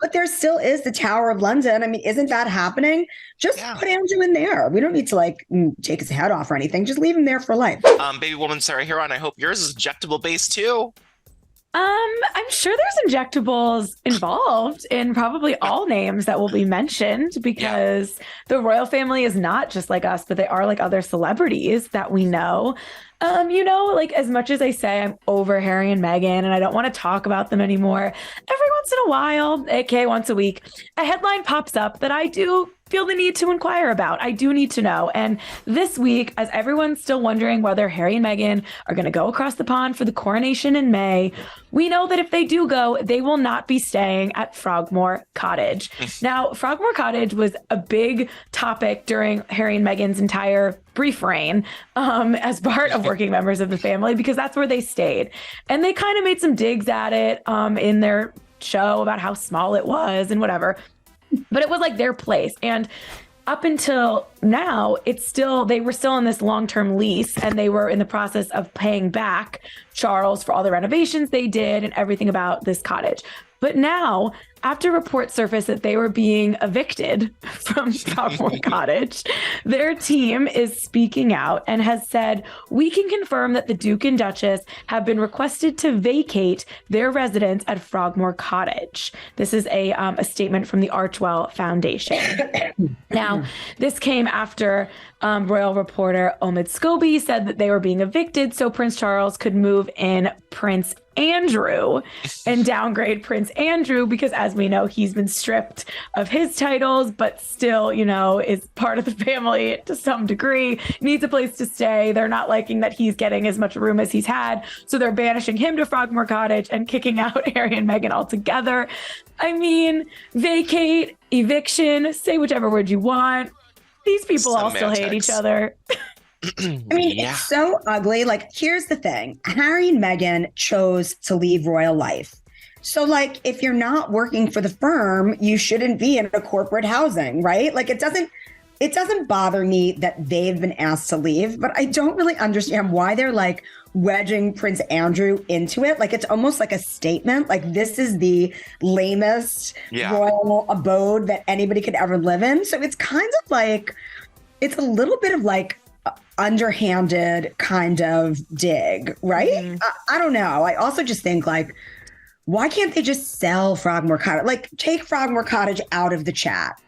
But there still is the Tower of London. I mean, isn't that happening? Just put Andrew in there. We don't need to like take his head off or anything. Just leave him there for life. Baby woman Sarah Huron, I hope yours is injectable based too. I'm sure there's injectables involved in probably all names that will be mentioned because the royal family is not just like us, but they are like other celebrities that we know. Like as much as I say I'm over Harry and Meghan and I don't want to talk about them anymore, every once in a while, aka once a week, a headline pops up that I do feel the need to inquire about. I do need to know. And this week, as everyone's still wondering whether Harry and Meghan are going to go across the pond for the coronation in May, we know that if they do go, they will not be staying at Frogmore Cottage. Now, Frogmore Cottage was a big topic during Harry and Meghan's entire brief reign as part of working members of the family, because that's where they stayed. And they kind of made some digs at it in their show about how small it was and whatever. But it was like their place. And up until now, they were still in this long-term lease and they were in the process of paying back Charles for all the renovations they did and everything about this cottage. But now, after reports surfaced that they were being evicted from Frogmore Cottage, their team is speaking out and has said, we can confirm that the Duke and Duchess have been requested to vacate their residence at Frogmore Cottage. This is a statement from the Archwell Foundation. Now, this came after royal reporter Omid Scobie said that they were being evicted so Prince Charles could move in Prince Andrew and downgrade Prince Andrew because, as we know, he's been stripped of his titles, but still, is part of the family to some degree, needs a place to stay. They're not liking that he's getting as much room as he's had. So they're banishing him to Frogmore Cottage and kicking out Harry and Meghan altogether. I mean, vacate, eviction, say whichever word you want. These people all still hate each other. I mean, it's so ugly. Like, here's the thing. Harry and Meghan chose to leave royal life. So, like, if you're not working for the firm, you shouldn't be in a corporate housing, right? Like, it doesn't bother me that they've been asked to leave, but I don't really understand why they're like wedging Prince Andrew into it. Like, it's almost like a statement. Like, this is the lamest royal abode that anybody could ever live in. So it's kind of like, it's a little bit of like underhanded kind of dig, right? I don't know. I also just think like, why can't they just sell Frogmore Cottage? Like, take Frogmore Cottage out of the chat.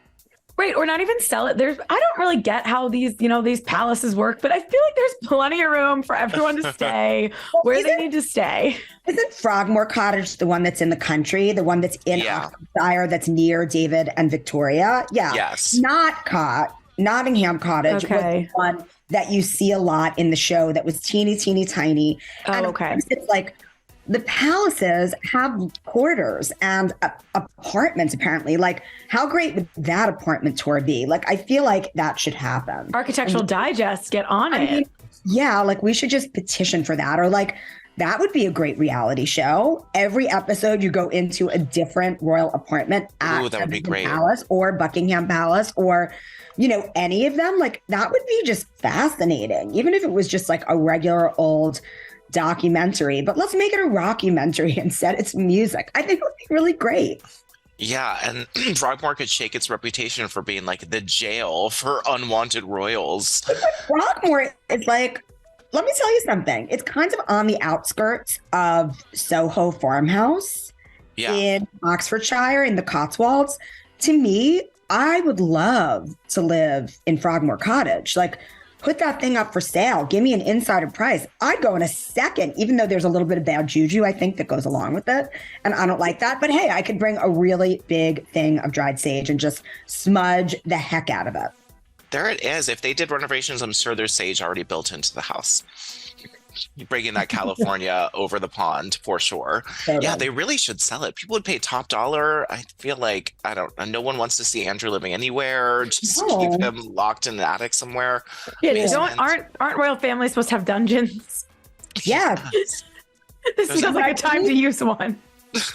Right, or not even sell it. I don't really get how these palaces work, but I feel like there's plenty of room for everyone to stay where they need to stay. Isn't Frogmore Cottage the one that's in the country, the one that's in Oxfordshire, that's near David and Victoria? Yeah. Yes. Nottingham Cottage was the one that you see a lot in the show that was teeny, teeny, tiny. It's like the palaces have quarters and apartments, apparently. Like, how great would that apartment tour be? Like, I feel like that should happen. Architectural Digest, get on it. Yeah, like, we should just petition for that. Or like, that would be a great reality show. Every episode, you go into a different royal apartment at that would be great. Palace or Buckingham Palace or, any of them. Like, that would be just fascinating, even if it was just like a regular old documentary. But let's make it a rockumentary and set its music. I think it would be really great. Yeah, and Frogmore could shake its reputation for being like the jail for unwanted royals. Frogmore is like, let me tell you something. It's kind of on the outskirts of Soho Farmhouse in Oxfordshire in the Cotswolds. To me, I would love to live in Frogmore Cottage. Like, put that thing up for sale. Give me an insider price. I'd go in a second, even though there's a little bit of bad juju, I think, that goes along with it. And I don't like that. But hey, I could bring a really big thing of dried sage and just smudge the heck out of it. There it is. If they did renovations, I'm sure there's sage already built into the house. You're bringing that California over the pond for sure. Totally. Yeah, they really should sell it. People would pay top dollar. I feel like, no one wants to see Andrew living anywhere. Just keep him locked in the attic somewhere. Yeah, aren't royal families supposed to have dungeons? Yeah. This feels like a time to use one.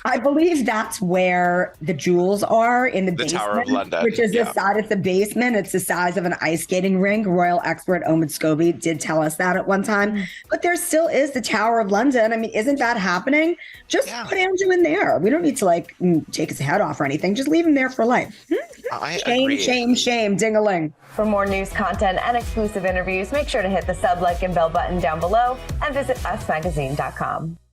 I believe that's where the jewels are in the basement, Tower of London, which is the side of the basement. It's the size of an ice skating rink. Royal expert Omid Scobie did tell us that at one time. But there still is the Tower of London. I mean, isn't that happening? Just put Andrew in there. We don't need to like take his head off or anything. Just leave him there for life. Shame, ding-a-ling. For more news content and exclusive interviews, make sure to hit the sub, like, and bell button down below and visit usmagazine.com.